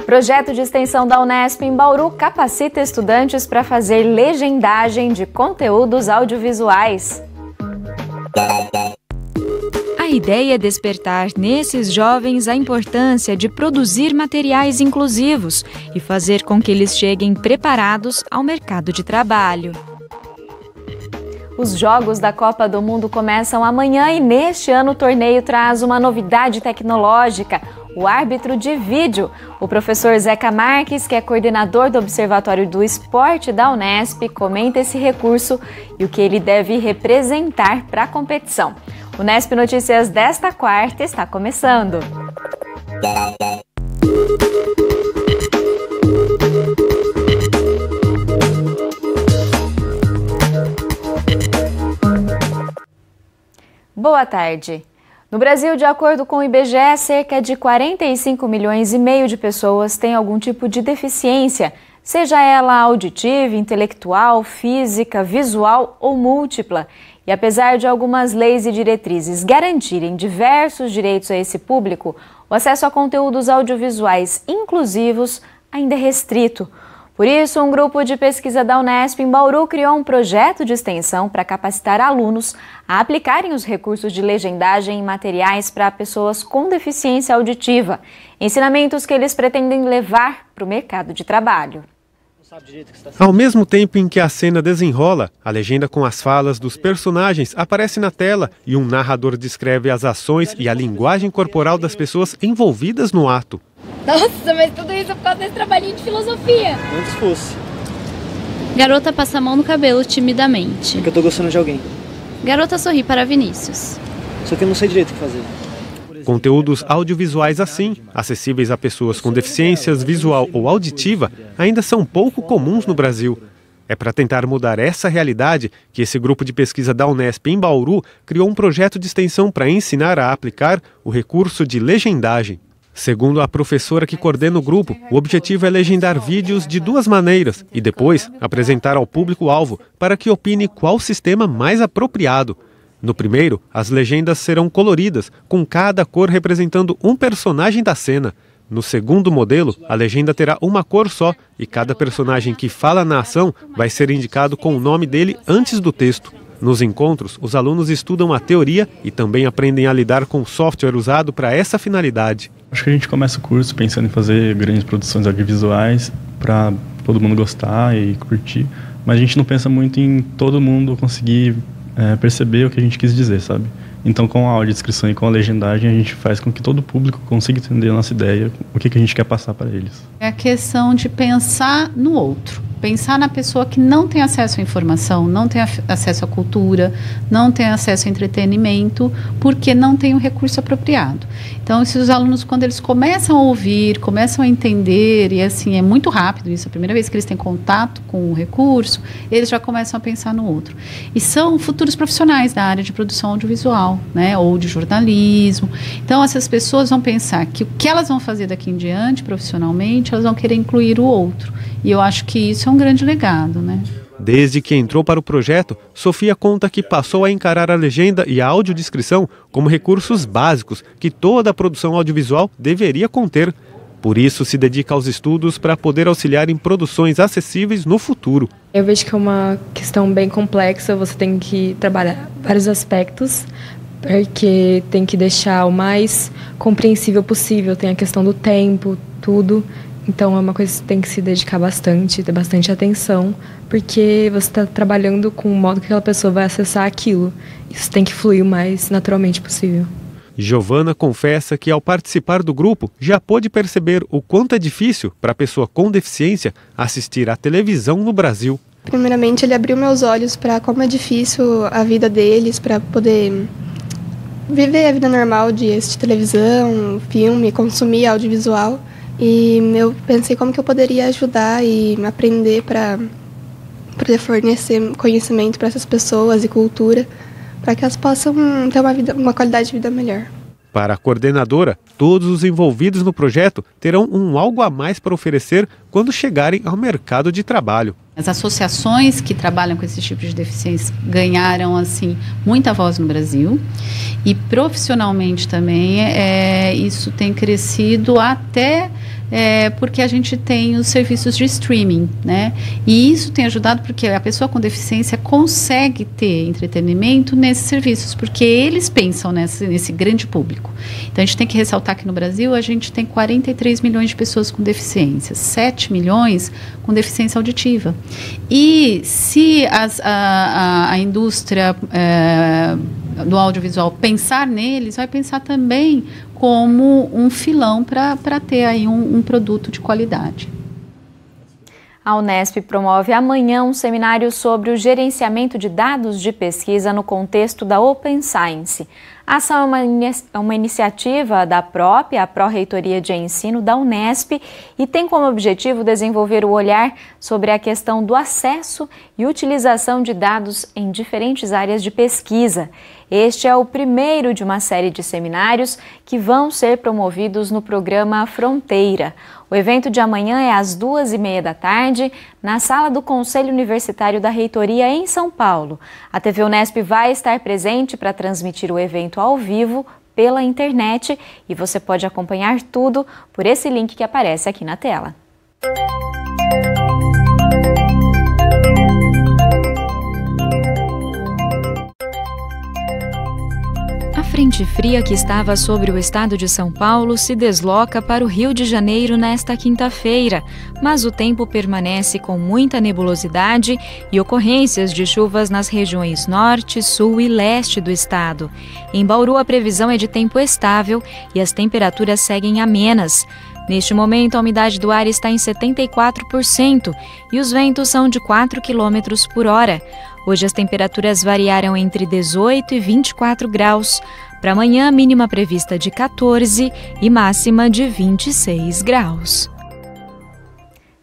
Projeto de extensão da Unesp em Bauru capacita estudantes para fazer legendagem de conteúdos audiovisuais. A ideia é despertar nesses jovens a importância de produzir materiais inclusivos e fazer com que eles cheguem preparados ao mercado de trabalho. Os Jogos da Copa do Mundo começam amanhã e neste ano o torneio traz uma novidade tecnológica, o árbitro de vídeo. O professor Zeca Marques, que é coordenador do Observatório do Esporte da Unesp, comenta esse recurso e o que ele deve representar para a competição. Unesp Notícias desta quarta está começando. Boa tarde. No Brasil, de acordo com o IBGE, cerca de 45 milhões e meio de pessoas têm algum tipo de deficiência, seja ela auditiva, intelectual, física, visual ou múltipla. E apesar de algumas leis e diretrizes garantirem diversos direitos a esse público, o acesso a conteúdos audiovisuais inclusivos ainda é restrito. Por isso, um grupo de pesquisa da Unesp em Bauru criou um projeto de extensão para capacitar alunos a aplicarem os recursos de legendagem em materiais para pessoas com deficiência auditiva, ensinamentos que eles pretendem levar para o mercado de trabalho. Ao mesmo tempo em que a cena desenrola, a legenda com as falas dos personagens aparece na tela e um narrador descreve as ações e a linguagem corporal das pessoas envolvidas no ato. Nossa, mas tudo isso é por causa desse trabalhinho de filosofia. Antes fosse. Garota passa a mão no cabelo timidamente. Porque eu tô gostando de alguém. Garota sorri para Vinícius. Só que eu não sei direito o que fazer. Conteúdos audiovisuais assim, acessíveis a pessoas com deficiências visual ou auditiva, ainda são pouco comuns no Brasil. É para tentar mudar essa realidade que esse grupo de pesquisa da Unesp em Bauru criou um projeto de extensão para ensinar a aplicar o recurso de legendagem. Segundo a professora que coordena o grupo, o objetivo é legendar vídeos de duas maneiras e depois apresentar ao público-alvo para que opine qual sistema mais apropriado. No primeiro, as legendas serão coloridas, com cada cor representando um personagem da cena. No segundo modelo, a legenda terá uma cor só e cada personagem que fala na ação vai ser indicado com o nome dele antes do texto. Nos encontros, os alunos estudam a teoria e também aprendem a lidar com o software usado para essa finalidade. Acho que a gente começa o curso pensando em fazer grandes produções audiovisuais para todo mundo gostar e curtir, mas a gente não pensa muito em todo mundo conseguir perceber o que a gente quis dizer, sabe? Então, com a audiodescrição e com a legendagem, a gente faz com que todo o público consiga entender a nossa ideia, o que a gente quer passar para eles. É a questão de pensar no outro, pensar na pessoa que não tem acesso à informação, não tem acesso à cultura, não tem acesso ao entretenimento, porque não tem o recurso apropriado. Então, esses alunos, quando eles começam a ouvir, começam a entender, e assim, é muito rápido isso, a primeira vez que eles têm contato com o recurso, eles já começam a pensar no outro. E são futuros profissionais da área de produção audiovisual, né, ou de jornalismo. Então, essas pessoas vão pensar que o que elas vão fazer daqui em diante, profissionalmente, elas vão querer incluir o outro. E eu acho que isso é um grande legado, né? Desde que entrou para o projeto, Sofia conta que passou a encarar a legenda e a audiodescrição como recursos básicos que toda a produção audiovisual deveria conter. Por isso, se dedica aos estudos para poder auxiliar em produções acessíveis no futuro. Eu vejo que é uma questão bem complexa, você tem que trabalhar vários aspectos, porque tem que deixar o mais compreensível possível, tem a questão do tempo, tudo. Então é uma coisa que tem que se dedicar bastante, ter bastante atenção, porque você está trabalhando com o modo que aquela pessoa vai acessar aquilo. Isso tem que fluir o mais naturalmente possível. Giovana confessa que ao participar do grupo já pôde perceber o quanto é difícil para a pessoa com deficiência assistir à televisão no Brasil. Primeiramente, ele abriu meus olhos para como é difícil a vida deles, para poder viver a vida normal de assistir televisão, filme, consumir audiovisual. E eu pensei como que eu poderia ajudar e aprender para poder fornecer conhecimento para essas pessoas e cultura, para que elas possam ter uma qualidade de vida melhor. Para a coordenadora, todos os envolvidos no projeto terão um algo a mais para oferecer quando chegarem ao mercado de trabalho. As associações que trabalham com esse tipo de deficiência ganharam assim muita voz no Brasil e profissionalmente também isso tem crescido até porque a gente tem os serviços de streaming, né? E isso tem ajudado porque a pessoa com deficiência consegue ter entretenimento nesses serviços, porque eles pensam nesse grande público. Então, a gente tem que ressaltar que no Brasil a gente tem 43 milhões de pessoas com deficiência, 7 milhões com deficiência auditiva. E se a indústria do audiovisual pensar neles, vai pensar também como um filão para ter aí um produto de qualidade. A Unesp promove amanhã um seminário sobre o gerenciamento de dados de pesquisa no contexto da Open Science. A ação é uma iniciativa da própria Pró-Reitoria de Ensino da Unesp e tem como objetivo desenvolver o olhar sobre a questão do acesso e utilização de dados em diferentes áreas de pesquisa. Este é o primeiro de uma série de seminários que vão ser promovidos no programa Fronteira. O evento de amanhã é às 14h30 da tarde, na sala do Conselho Universitário da Reitoria em São Paulo. A TV Unesp vai estar presente para transmitir o evento ao vivo pela internet e você pode acompanhar tudo por esse link que aparece aqui na tela. A frente fria que estava sobre o estado de São Paulo se desloca para o Rio de Janeiro nesta quinta-feira, mas o tempo permanece com muita nebulosidade e ocorrências de chuvas nas regiões norte, sul e leste do estado. Em Bauru, a previsão é de tempo estável e as temperaturas seguem amenas. Neste momento, a umidade do ar está em 74% e os ventos são de 4 km por hora. Hoje as temperaturas variaram entre 18 e 24 graus. Para amanhã, mínima prevista de 14 e máxima de 26 graus.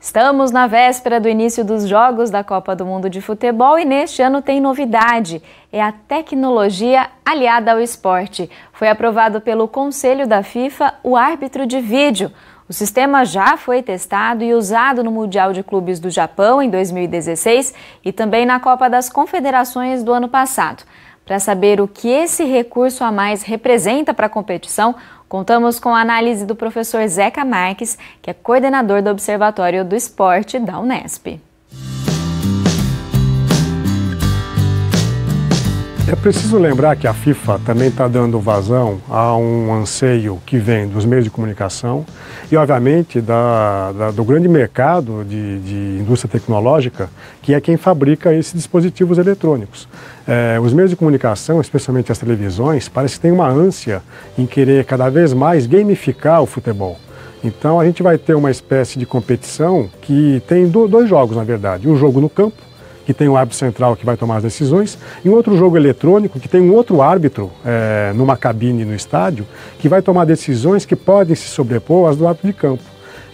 Estamos na véspera do início dos Jogos da Copa do Mundo de Futebol e neste ano tem novidade. É a tecnologia aliada ao esporte. Foi aprovado pelo Conselho da FIFA o árbitro de vídeo. O sistema já foi testado e usado no Mundial de Clubes do Japão em 2016 e também na Copa das Confederações do ano passado. Para saber o que esse recurso a mais representa para a competição, contamos com a análise do professor Zeca Marques, que é coordenador do Observatório do Esporte da Unesp. É preciso lembrar que a FIFA também está dando vazão a um anseio que vem dos meios de comunicação e, obviamente, do grande mercado de indústria tecnológica, que é quem fabrica esses dispositivos eletrônicos. Os meios de comunicação, especialmente as televisões, parece que tem uma ânsia em querer cada vez mais gamificar o futebol. Então a gente vai ter uma espécie de competição que tem dois jogos, na verdade. Um jogo no campo, que tem um árbitro central que vai tomar as decisões, e um outro jogo eletrônico que tem um outro árbitro numa cabine no estádio que vai tomar decisões que podem se sobrepor às do árbitro de campo.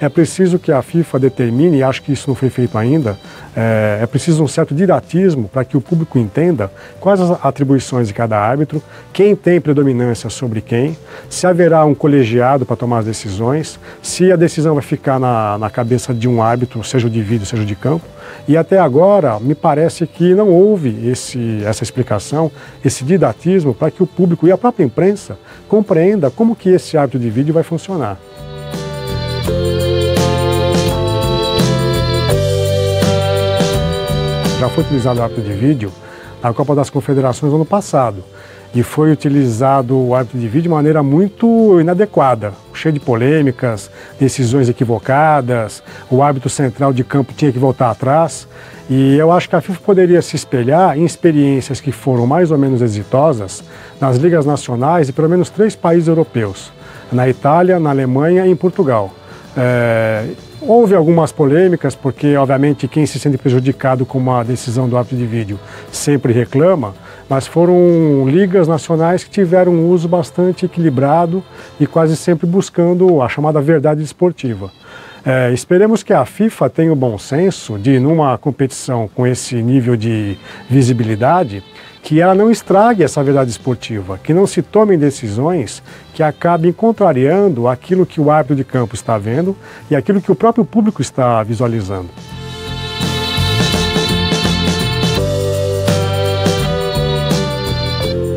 É preciso que a FIFA determine, e acho que isso não foi feito ainda, é preciso um certo didatismo para que o público entenda quais as atribuições de cada árbitro, quem tem predominância sobre quem, se haverá um colegiado para tomar as decisões, se a decisão vai ficar na cabeça de um árbitro, seja o de vídeo, seja o de campo. E até agora, me parece que não houve essa explicação, esse didatismo para que o público e a própria imprensa compreenda como que esse árbitro de vídeo vai funcionar. Já foi utilizado o árbitro de vídeo na Copa das Confederações no ano passado. E foi utilizado o árbitro de vídeo de maneira muito inadequada, cheio de polêmicas, decisões equivocadas, o árbitro central de campo tinha que voltar atrás. E eu acho que a FIFA poderia se espelhar em experiências que foram mais ou menos exitosas nas ligas nacionais de pelo menos 3 países europeus, na Itália, na Alemanha e em Portugal. Houve algumas polêmicas, porque obviamente quem se sente prejudicado com uma decisão do árbitro de vídeo sempre reclama, mas foram ligas nacionais que tiveram um uso bastante equilibrado e quase sempre buscando a chamada verdade esportiva. Esperemos que a FIFA tenha o bom senso de, numa competição com esse nível de visibilidade, que ela não estrague essa verdade esportiva, que não se tomem decisões que acabem contrariando aquilo que o árbitro de campo está vendo e aquilo que o próprio público está visualizando.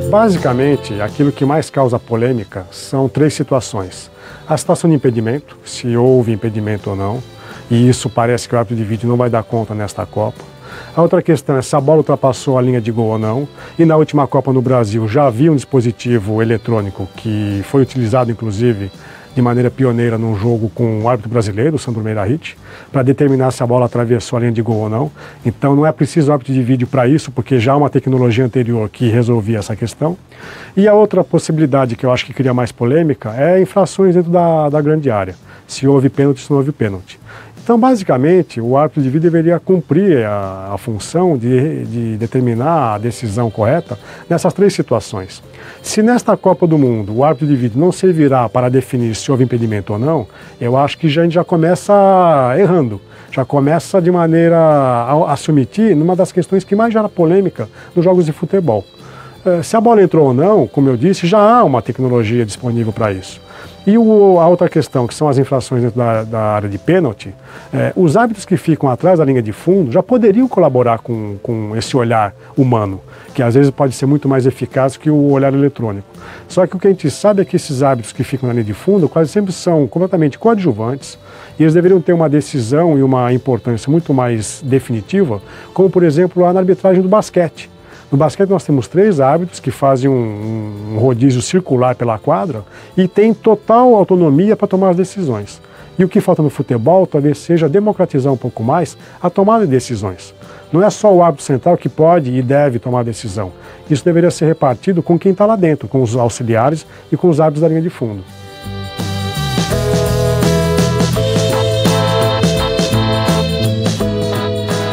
Basicamente, aquilo que mais causa polêmica são 3 situações. a situação de impedimento, se houve impedimento ou não, e isso parece que o árbitro de vídeo não vai dar conta nesta Copa. A outra questão é se a bola ultrapassou a linha de gol ou não, e na última Copa no Brasil já havia um dispositivo eletrônico que foi utilizado inclusive de maneira pioneira num jogo com o árbitro brasileiro, o Sandro Meirahit, para determinar se a bola atravessou a linha de gol ou não. Então não é preciso árbitro de vídeo para isso, porque já há uma tecnologia anterior que resolvia essa questão. E a outra possibilidade que eu acho que cria mais polêmica é infrações dentro da grande área, se houve pênalti, se não houve pênalti. Então, basicamente, o árbitro de vídeo deveria cumprir a função de determinar a decisão correta nessas três situações. Se nesta Copa do Mundo o árbitro de vídeo não servirá para definir se houve impedimento ou não, eu acho que a gente já começa errando, já começa de maneira a se omitir numa das questões que mais gera polêmica nos jogos de futebol. Se a bola entrou ou não, como eu disse, já há uma tecnologia disponível para isso. E a outra questão, que são as infrações dentro da área de pênalti, os árbitros que ficam atrás da linha de fundo já poderiam colaborar com esse olhar humano, que às vezes pode ser muito mais eficaz que o olhar eletrônico. Só que o que a gente sabe é que esses árbitros que ficam na linha de fundo quase sempre são completamente coadjuvantes, e eles deveriam ter uma decisão e uma importância muito mais definitiva, como por exemplo na arbitragem do basquete. No basquete nós temos 3 árbitros que fazem um rodízio circular pela quadra e têm total autonomia para tomar as decisões. E o que falta no futebol talvez seja democratizar um pouco mais a tomada de decisões. Não é só o árbitro central que pode e deve tomar a decisão. Isso deveria ser repartido com quem está lá dentro, com os auxiliares e com os árbitros da linha de fundo.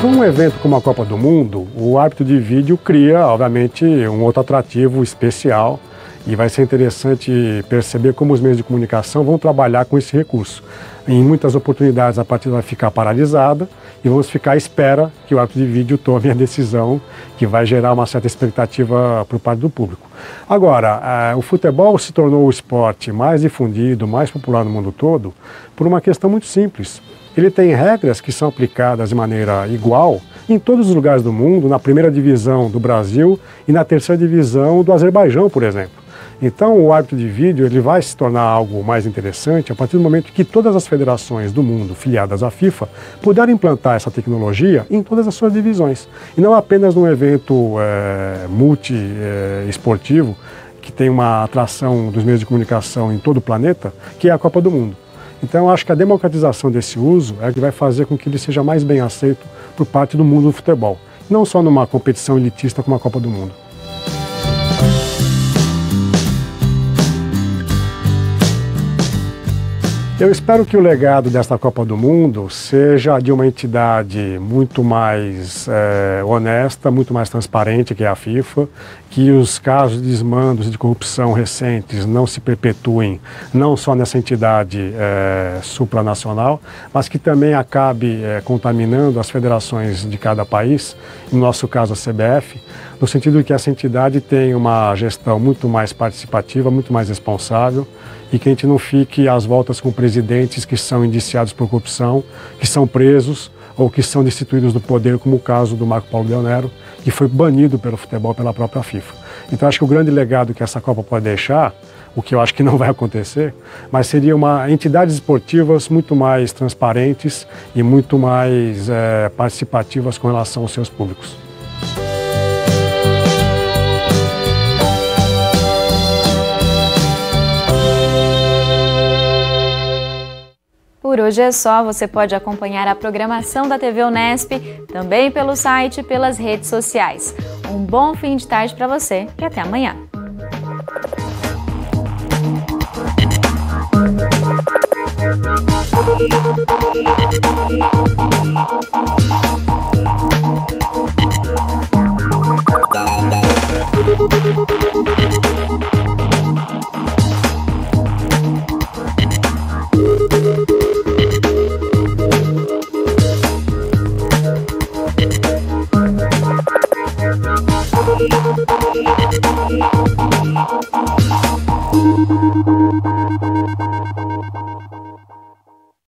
Para um evento como a Copa do Mundo, o árbitro de vídeo cria, obviamente, um outro atrativo especial e vai ser interessante perceber como os meios de comunicação vão trabalhar com esse recurso. Em muitas oportunidades a partida vai ficar paralisada e vamos ficar à espera que o árbitro de vídeo tome a decisão que vai gerar uma certa expectativa por parte do público. Agora, o futebol se tornou o esporte mais difundido, mais popular no mundo todo por uma questão muito simples. Ele tem regras que são aplicadas de maneira igual em todos os lugares do mundo, na primeira divisão do Brasil e na terceira divisão do Azerbaijão, por exemplo. Então o árbitro de vídeo ele vai se tornar algo mais interessante a partir do momento que todas as federações do mundo filiadas à FIFA puderem implantar essa tecnologia em todas as suas divisões. E não apenas num evento multi-esportivo que tem uma atração dos meios de comunicação em todo o planeta, que é a Copa do Mundo. Então eu acho que a democratização desse uso é que vai fazer com que ele seja mais bem aceito por parte do mundo do futebol, não só numa competição elitista como a Copa do Mundo. Eu espero que o legado desta Copa do Mundo seja de uma entidade muito mais honesta, muito mais transparente que é a FIFA, que os casos de desmandos e de corrupção recentes não se perpetuem, não só nessa entidade supranacional, mas que também acabe contaminando as federações de cada país, no nosso caso a CBF, no sentido de que essa entidade tem uma gestão muito mais participativa, muito mais responsável, e que a gente não fique às voltas com presidentes que são indiciados por corrupção, que são presos ou que são destituídos do poder, como o caso do Marco Paulo Del Nero, que foi banido pelo futebol pela própria FIFA. Então acho que o grande legado que essa Copa pode deixar, o que eu acho que não vai acontecer, mas seria entidades esportivas muito mais transparentes e muito mais participativas com relação aos seus públicos. Por hoje é só, você pode acompanhar a programação da TV Unesp, também pelo site e pelas redes sociais. Um bom fim de tarde para você e até amanhã.